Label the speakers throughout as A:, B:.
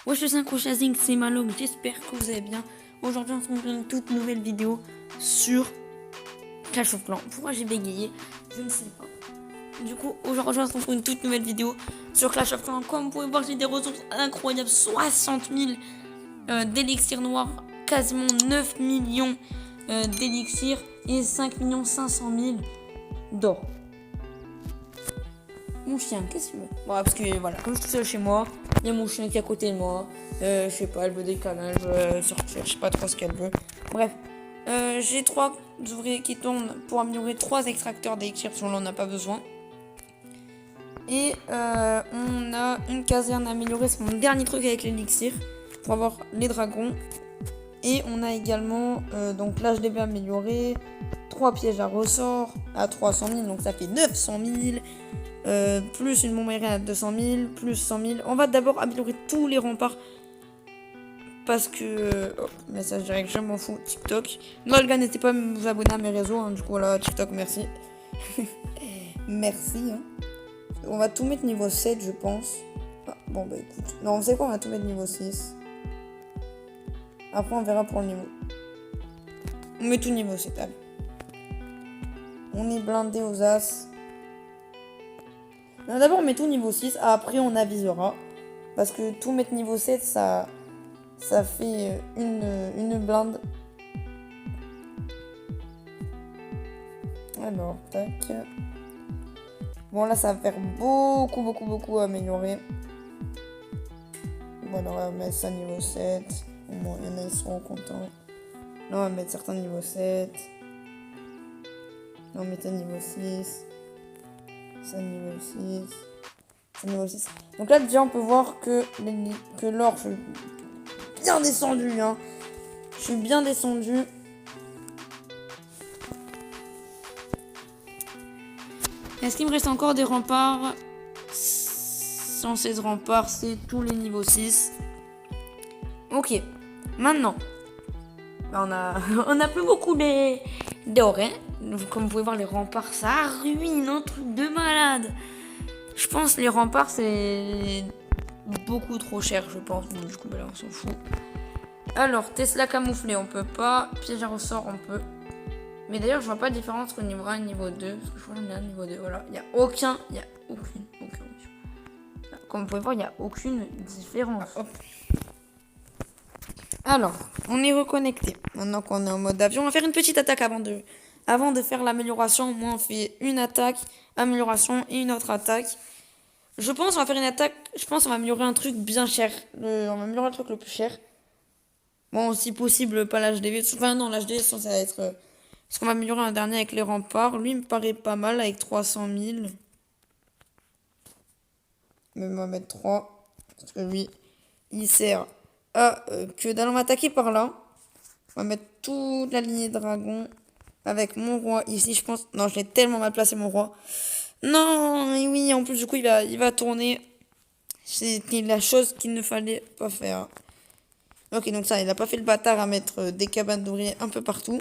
A: Wesh les 5 Chasing, c'est Malog, j'espère que vous allez bien. Aujourd'hui on se retrouve pour une toute nouvelle vidéo sur Clash of Clans. Pourquoi j'ai bégayé? Je ne sais pas. Du coup aujourd'hui on se retrouve pour une toute nouvelle vidéo sur Clash of Clans. Comme vous pouvez voir, j'ai des ressources incroyables, 60 000 d'élixirs noirs, quasiment 9 millions d'élixirs et 5 500 000 d'or. Mon chien, qu'est-ce qu'il veut? Bon, parce que voilà, comme je suis seul chez moi, il y a mon chien qui est à côté de moi. Je sais pas, elle veut des câlins, elle veut sortir, je sais pas trop ce qu'elle veut. Bref, j'ai 3 ouvriers qui tournent pour améliorer 3 extracteurs d'élixir, parce qu'on n'en a pas besoin. Et on a une caserne à améliorer, c'est mon dernier truc avec l'élixir, pour avoir les dragons. Et on a également donc l'HDB amélioré, 3 pièges à ressort à 300 000, donc ça fait 900 000. Plus une bombe aérienne à 200 000, plus 100 000. On va d'abord améliorer tous les remparts. Parce que... message direct, je m'en fous. TikTok. Non, les gars, n'hésitez pas à vous abonner à mes réseaux. Hein, du coup, voilà, TikTok, merci. Merci. Hein. On va tout mettre niveau 7, je pense. Ah, bon, bah écoute. Non, vous savez quoi, on va tout mettre niveau 6. Après, on verra pour le niveau. On met tout niveau 7, allez. On est blindé aux as. D'abord on met tout niveau 6, après on avisera. Parce que tout mettre niveau 7, ça fait une blinde. Alors, tac. Bon là ça va faire beaucoup améliorer. Bon alors on va mettre ça niveau 7. Au moins il y en a ils seront contents. Là on va mettre certains niveau 7. Là on met ça niveau 6. Ça niveau 6. Ça niveau 6. Donc là déjà on peut voir que l'or, je suis bien descendu. Hein. Je suis bien descendu. Est-ce qu'il me reste encore des remparts? 116 remparts, c'est tous les niveaux 6. Ok. Maintenant. On a plus beaucoup d'or. Hein. Comme vous pouvez voir, les remparts, ça ruine un truc de malade. Je pense les remparts, c'est beaucoup trop cher, je pense. Bon, du coup, bah là, on s'en fout. Alors, Tesla camouflé, on peut pas. Piège à ressort, on peut. Mais d'ailleurs, je vois pas de différence entre niveau 1 et niveau 2. Parce que je vois qu'il y a un niveau 2. Voilà, il n'y a aucune. Comme vous pouvez voir, il n'y a aucune différence. Hop. Alors, on est reconnecté. Maintenant qu'on est en mode avion, on va faire une petite attaque avant de faire l'amélioration. Moi, on fait une attaque, amélioration et une autre attaque. Je pense qu'on va faire une attaque. Je pense qu'on va améliorer un truc bien cher. On va améliorer le truc le plus cher. Bon, si possible, pas l'HDV. Enfin, non, l'HDV, ça va être... Parce qu'on va améliorer un dernier avec les remparts. Lui, il me paraît pas mal avec 300 000. Mais on va mettre 3. Parce que lui, il sert à que d'aller m'attaquer par là. On va mettre toute la lignée de dragons. Avec mon roi ici, je pense. Non, je l'ai tellement mal placé, mon roi. Non, et oui, en plus, du coup, il va tourner. C'était la chose qu'il ne fallait pas faire. Ok, donc ça, il a pas fait le bâtard à mettre des cabanes d'ouvriers un peu partout.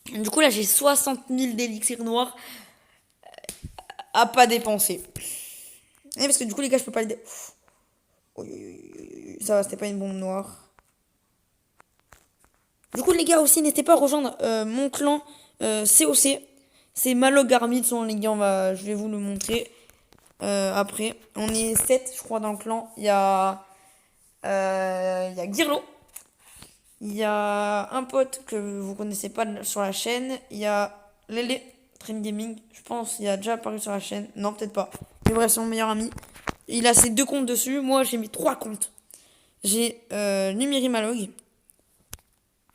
A: Du coup, là, j'ai 60 000 d'élixirs noirs à pas dépenser. Et parce que du coup, les gars, je peux pas les... Ça va, c'était pas une bombe noire. Du coup, les gars, aussi, n'hésitez pas à rejoindre mon clan COC. C'est Malogarmid, les gars, je vais vous le montrer après. On est 7, je crois, dans le clan. Il y a Guirlo. Il y a un pote que vous connaissez pas sur la chaîne. Il y a Lele, Train Gaming. Je pense qu'il a déjà apparu sur la chaîne. Non, peut-être pas. Mais bref, c'est mon meilleur ami. Il a ses 2 comptes dessus. Moi, j'ai mis 3 comptes. J'ai Numiri Malog.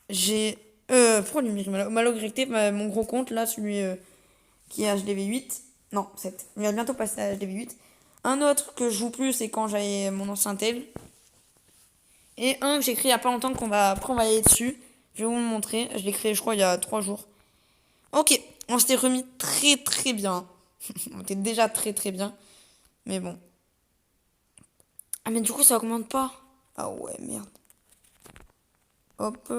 A: J'ai... pourquoi Numiri Malog? Malog Recté, mon gros compte, là, celui qui est HDV 8. Non, 7. Il va bientôt passer à HDV 8. Un autre que je joue plus, c'est quand j'avais mon ancien tel. Et un que j'ai créé il y a pas longtemps après on va aller dessus. Je vais vous le montrer. Je l'ai créé je crois il y a 3 jours. Ok, on s'était remis très bien. On était déjà très bien. Mais bon. Ah mais du coup ça augmente pas. Ah ouais merde. Hop.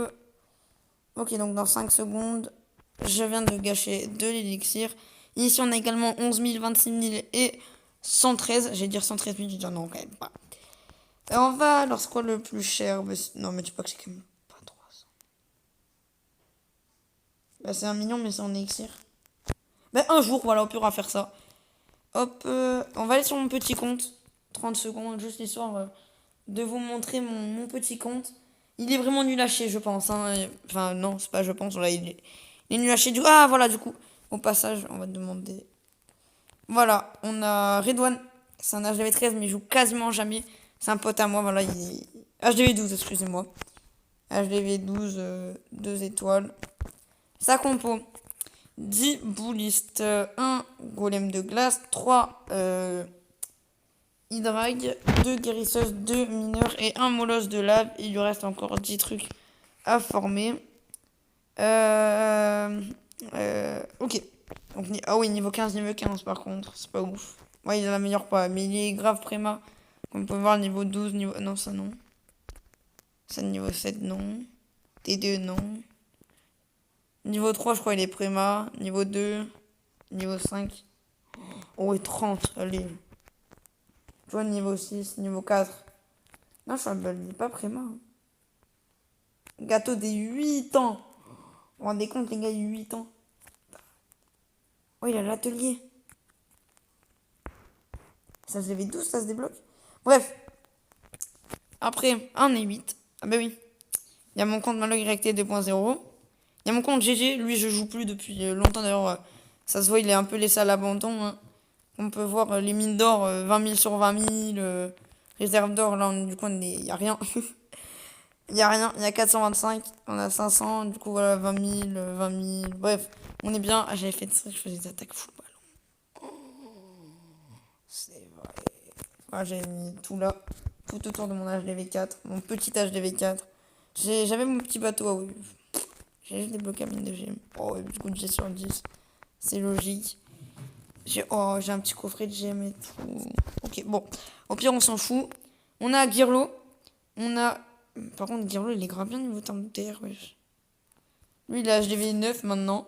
A: Ok donc dans 5 secondes. Je viens de gâcher de l'élixir. Ici on a également 11 000, 26 000 et 113. J'ai dire 113 000, j'ai dit non quand même pas. Et on va, alors c'est quoi le plus cher? Non, mais tu sais pas que c'est quand même pas 300. Bah, c'est 1 million, mais c'est en élixir. Bah, un jour, voilà, au pire, on va faire ça. Hop, on va aller sur mon petit compte. 30 secondes, juste histoire de vous montrer mon petit compte. Il est vraiment nul à chier, je pense, hein. Enfin, non, c'est pas je pense, là, il est nul à chier. Ah, voilà, du coup, au passage, on va demander. Voilà, on a Redouane. C'est un HDV 13, mais il joue quasiment jamais. C'est un pote à moi, voilà, il est. HDV 12, excusez-moi. HDV 12, 2 étoiles. Sa compo: 10 boulistes, 1 golem de glace, 3 hydrag, 2 guérisseuses, 2 mineurs et 1 molosse de lave. Il lui reste encore 10 trucs à former. Ok. Donc, ah oui, niveau 15, niveau 15 par contre, c'est pas ouf. Ouais, il a la meilleure pas, mais il est grave préma. Comme on peut voir, niveau 12, niveau. Non, ça non. Ça, niveau 7, non. T2, non. Niveau 3, je crois, il est préma. Niveau 2, niveau 5. Oh, et 30, allez. Tu vois, niveau 6, niveau 4. Non, je suis il est pas préma. Gâteau des 8 ans. Vous vous rendez compte, les gars, 8 ans. Oh, il a l'atelier. Ça se levait 12, ça se débloque. Bref. Après, un et 8. Ah bah oui. Il y a mon compte Malog Recté 2.0. Il y a mon compte GG. Lui, je joue plus depuis longtemps. D'ailleurs, ça se voit, il est un peu laissé à l'abandon. Hein. On peut voir les mines d'or, 20 000 sur 20 000. Réserve d'or, là, du coup, il n'y a rien. Il n'y a rien. Il y a 425. On a 500. Du coup, voilà, 20 000, 20 000. Bref, on est bien. Ah, j'avais fait ça, je faisais des attaques full ballon. C'est vrai. Ah, j'ai mis tout là. Tout autour de mon HDV 4. Mon petit HDV 4. J'avais mon petit bateau, ah oui. J'ai juste débloqué la mine de gemme. Oh, du coup, 10 sur 10. C'est logique. J'ai un petit coffret de gemmes et tout. Ok, bon. Au pire, on s'en fout. On a Guirlo. On a. Par contre, Guirlo, il est grave bien niveau terme de terre, wesh. Lui, il a HDV 9 maintenant.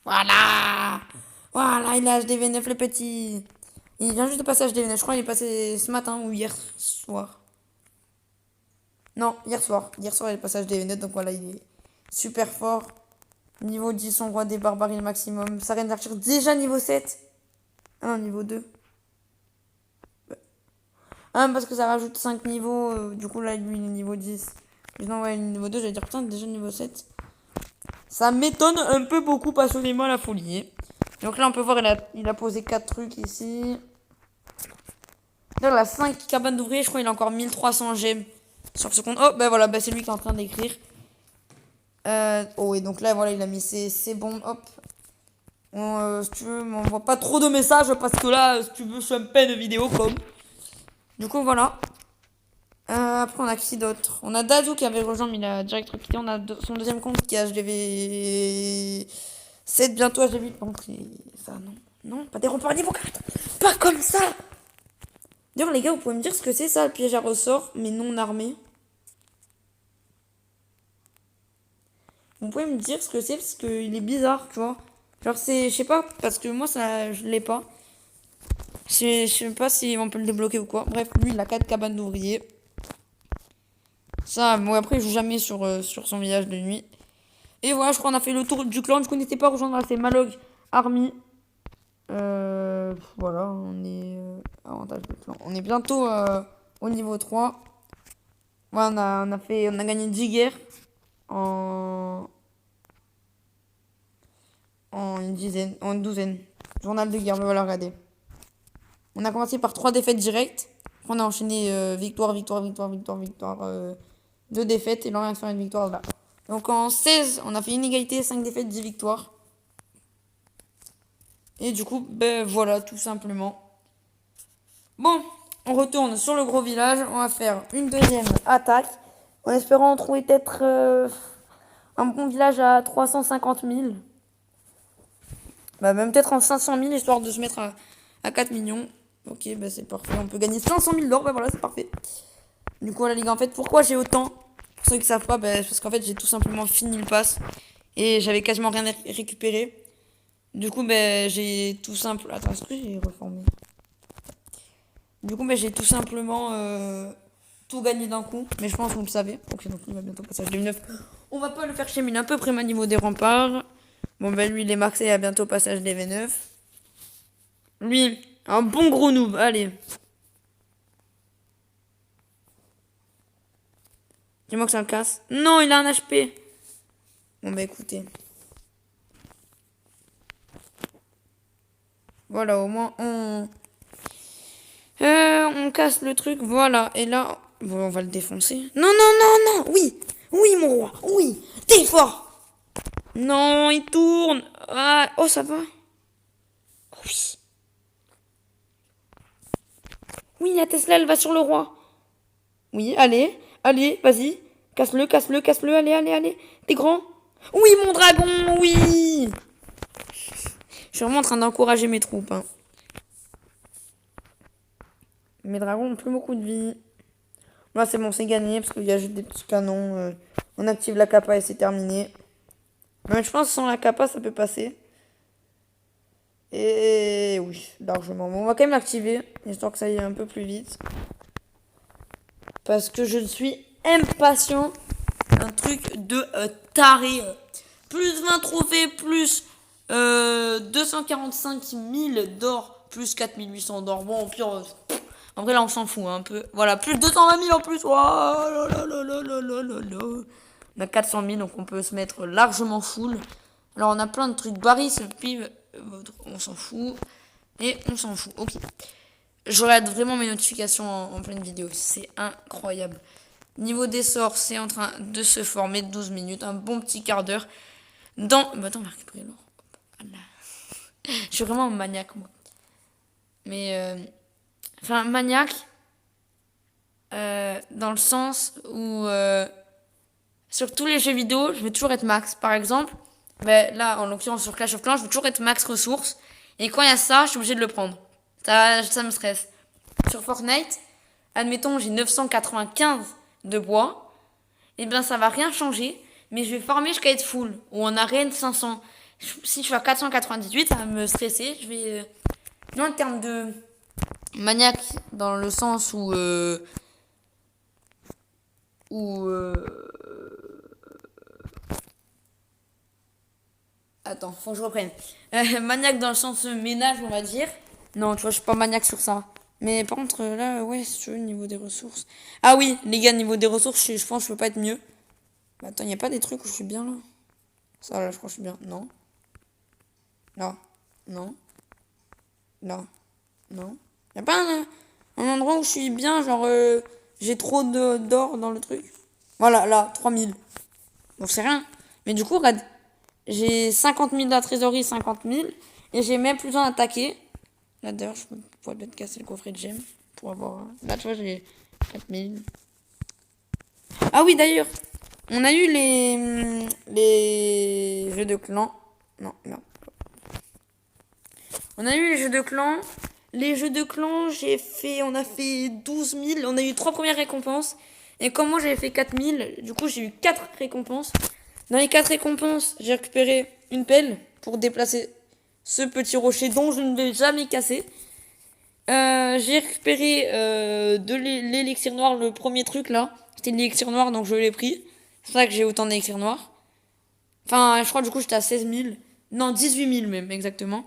A: Voilà! Voilà, il a HDV 9, le petit. Il vient juste de passer HDV 9. Je crois qu'il est passé ce matin ou hier soir. Non, hier soir. Hier soir, il est passé HDV 9. Donc voilà, il est super fort. Niveau 10, on voit des barbaries maximum. Sarène d'Archer, déjà niveau 7. Ah non, niveau 2. Ah, parce que ça rajoute 5 niveaux. Du coup, là, lui, il est niveau 10. Mais non, ouais, il est niveau 2. J'allais dire, putain, déjà niveau 7. Ça m'étonne un peu beaucoup, passionnément, la folie. Donc là, on peut voir, il a posé 4 trucs ici. Là, il a 5 cabanes d'ouvriers. Je crois qu'il a encore 1300 gemmes sur ce compte. Oh, ben voilà, c'est lui qui est en train d'écrire. Oh, et donc là, voilà, il a mis ses bombes. Hop. Si tu veux, m'envoie pas trop de messages parce que là, si tu veux, je fais un peine vidéo comme. Du coup, voilà. Après, on a qui d'autre? On a Dazou qui avait rejoint, mais il a direct quitté. On a son deuxième compte qui est HDV 7, bientôt HDV 8. Donc, ça, non. Non, pas des remparts niveau 4. Pas comme ça! D'ailleurs, les gars, vous pouvez me dire ce que c'est ça, le piège à ressort, mais non armé? Vous pouvez me dire ce que c'est parce qu'il est bizarre, tu vois. Genre, c'est. Je sais pas, parce que moi, ça, je l'ai pas. Je sais pas si on peut le débloquer ou quoi. Bref, lui, il a 4 cabanes d'ouvriers. Ça, bon, après, il joue jamais sur son village de nuit. Et voilà, je crois qu'on a fait le tour du clan. Du coup, n'hésitez pas à rejoindre, c'est Malog Army. Voilà, on est. Avantage de clan. On est bientôt au niveau 3. Voilà, on a gagné 10 guerres en. En une dizaine, en une douzaine. Journal de guerre, voilà, regardez. On a commencé par 3 défaites directes. On a enchaîné victoire, victoire, victoire, victoire, victoire. 2 défaites et là on vient de faire une victoire là. Donc en 16, on a fait une égalité, 5 défaites, 10 victoires. Et du coup, ben voilà, tout simplement. Bon, on retourne sur le gros village. On va faire une deuxième attaque. En espérant trouver peut-être un bon village à 350 000. Bah, même peut-être en 500 000, histoire de se mettre à 4 millions. Ok, bah c'est parfait. On peut gagner 500 000 d'or. Bah voilà, c'est parfait. Du coup, la ligue, en fait, pourquoi j'ai autant? Pour ceux qui savent pas, bah, parce qu'en fait, j'ai tout simplement fini le pass. Et j'avais quasiment rien récupéré. Du coup, bah, j'ai tout simplement. Attends, est-ce que j'ai reformé? Du coup, bah, j'ai tout simplement tout gagner d'un coup. Mais je pense que vous le savez. Ok, donc il va bientôt passer à HDV9. On va pas le faire chez il est un peu près au niveau des remparts. Bon, ben lui, il est maxé, il a bientôt passage DV9. Lui, un bon gros noob, allez. Dis-moi que ça le casse. Non, il a un HP. Bon, bah écoutez. Voilà, au moins, on casse le truc, voilà. Et là, bon, on va le défoncer. Non, non, non, non, oui. Oui, mon roi, oui. T'es fort. Non, il tourne. Ah, oh, ça va. Oui. Oui, la Tesla, elle va sur le roi. Oui, allez, allez, vas-y. Casse-le, casse-le, casse-le, allez, allez, allez. T'es grand. Oui, mon dragon, oui. Je suis vraiment en train d'encourager mes troupes. Hein. Mes dragons ont plus beaucoup de vie. Là, c'est bon, c'est gagné parce qu'il y a juste des petits canons. On active la capa et c'est terminé. Mais je pense que sans la capa, ça peut passer. Et oui, largement. Bon, on va quand même l'activer, histoire que ça aille un peu plus vite. Parce que je suis impatient. Un truc de taré. Plus 20 trophées, plus 245 000 d'or, plus 4800 d'or. Bon, au pire, en vrai, là, on s'en fout un peu. Voilà, plus 220 000 en plus. Oh là là là là là là là là. On a 400 000, donc on peut se mettre largement full. Alors, on a plein de trucs. Barry, ce pive, on s'en fout. Et on s'en fout. Ok. Je regarde vraiment mes notifications en pleine vidéo. C'est incroyable. Niveau des sorts, c'est en train de se former 12 minutes. Un bon petit quart d'heure. Bah attends, on va récupérer l'or. Voilà. Je suis vraiment maniaque, moi. Mais, enfin, maniaque, dans le sens où, sur tous les jeux vidéo, je vais toujours être max. Par exemple, ben, là, en l'occurrence, sur Clash of Clans, je vais toujours être max ressources. Et quand il y a ça, je suis obligée de le prendre. Ça me stresse. Sur Fortnite, admettons, j'ai 995 de bois. Et bien, ça va rien changer. Mais je vais farmer jusqu'à être full. Ou en arène 500. Si je suis à 498, ça va me stresser. Je vais... Non, en termes de maniaque, dans le sens où... Attends, faut que je reprenne. Maniaque dans le sens ménage, on va dire. Non, tu vois, je suis pas maniaque sur ça. Mais par contre, là, ouais, si tu veux, niveau des ressources. Ah oui, les gars, niveau des ressources, je pense que je peux pas être mieux. Bah, attends, y a pas des trucs où je suis bien, là? Ça, là, je crois que je suis bien. Non. Là. Non. Là. Non. Y a pas un endroit où je suis bien, genre, j'ai trop d'or dans le truc. Voilà, là, 3000. Donc, c'est rien. Mais du coup, regarde. J'ai 50 000 de la trésorerie, 50 000. Et j'ai même plus besoin d'attaquer. Là, d'ailleurs, je pourrais peut-être casser le coffret de gemmes. Pour avoir... Là, tu vois, j'ai 4 000. Ah oui, d'ailleurs. On a eu les jeux de clans. Non, non. On a eu les jeux de clans. Les jeux de clans, on a fait 12 000. On a eu 3 premières récompenses. Et comme moi, j'avais fait 4 000, du coup, j'ai eu 4 récompenses. Dans les 4 récompenses, j'ai récupéré une pelle pour déplacer ce petit rocher dont je ne vais jamais casser. J'ai récupéré de l'élixir noir, le premier truc là. C'était l'élixir noir, donc je l'ai pris. C'est pour ça que j'ai autant d'élixir noir. Enfin, je crois du coup j'étais à 16 000. Non, 18 000 même, exactement.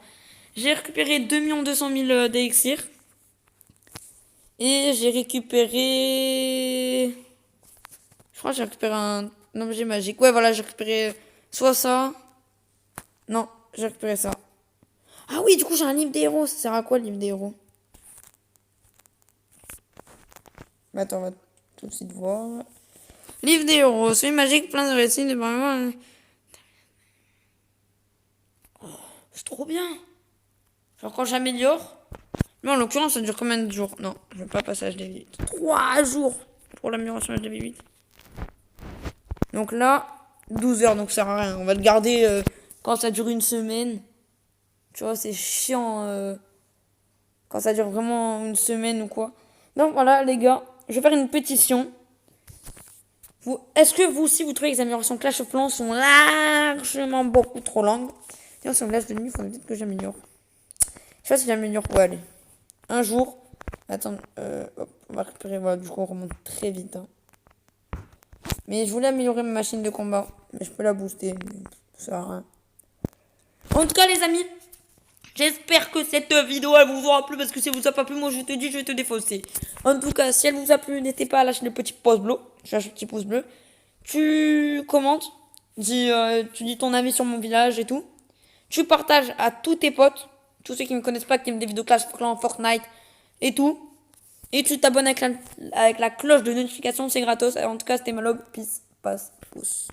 A: J'ai récupéré 2 200 000 d'élixir. Et j'ai récupéré... Je crois que j'ai récupéré un objet magique. Ouais, voilà, j'ai récupéré soit ça. Non, j'ai récupéré ça. Ah oui, du coup, j'ai un livre des héros. Ça sert à quoi, le livre des héros? Attends, on va tout de suite voir. Livre des héros. Celui magique, plein de récits. Oh, c'est trop bien. Genre, quand j'améliore. Mais en l'occurrence, ça dure combien de jours? Non, je veux pas passer à HDV8. 3 jours pour l'amélioration HDV8. Donc là, 12 heures, donc ça sert à rien. On va le garder quand ça dure une semaine. Tu vois, c'est chiant quand ça dure vraiment une semaine ou quoi. Donc voilà, les gars, je vais faire une pétition. Est-ce que vous aussi, vous trouvez que les améliorations Clash of Clans sont largement beaucoup trop longues? Si on me laisse de nuit, il faudrait peut-être que j'améliore. Je sais pas si j'améliore. Ouais, allez. Un jour, Attends, hop, on va récupérer. Voilà, du coup, on remonte très vite. Hein. Mais je voulais améliorer ma machine de combat. Mais je peux la booster. Mais ça sert à rien. En tout cas, les amis, j'espère que cette vidéo elle vous aura plu. Parce que si elle vous a pas plu, moi je te dis, je vais te défausser. En tout cas, si elle vous a plu, n'hésitez pas à lâcher le petit pouce bleu. Je lâche le petit pouce bleu. Tu commentes. Tu dis ton avis sur mon village et tout. Tu partages à tous tes potes. Tous ceux qui me connaissent pas, qui aiment des vidéos Clash of Clans, Fortnite et tout. Et tu t'abonnes avec la cloche de notification, c'est gratos. En tout cas, c'était Malog. Peace, passe, pouce.